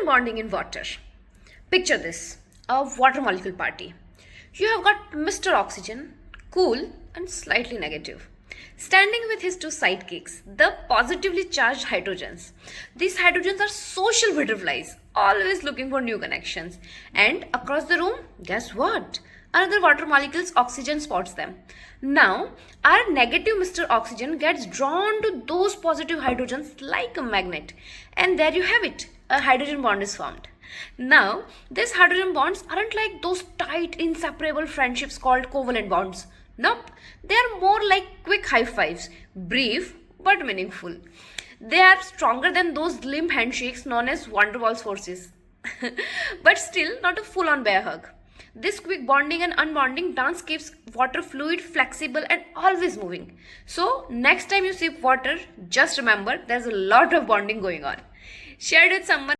bonding in water. Picture this, a water molecule party. You have got Mr. Oxygen, cool and slightly negative, standing with his two sidekicks, the positively charged hydrogens. These hydrogens are social butterflies, always looking for new connections. And across the room, guess what? Another water molecule's oxygen spots them. Now, our negative Mr. Oxygen gets drawn to those positive hydrogens like a magnet. And there you have it, a hydrogen bond is formed. Now, these hydrogen bonds aren't like those tight, inseparable friendships called covalent bonds. Nope, they are more like quick high fives, brief but meaningful. They are stronger than those limp handshakes known as Wonderwall's forces. But still, not a full on bear hug. This quick bonding and unbonding dance keeps water fluid, flexible, and always moving. So, next time you sip water, just remember there's a lot of bonding going on. Share it with someone.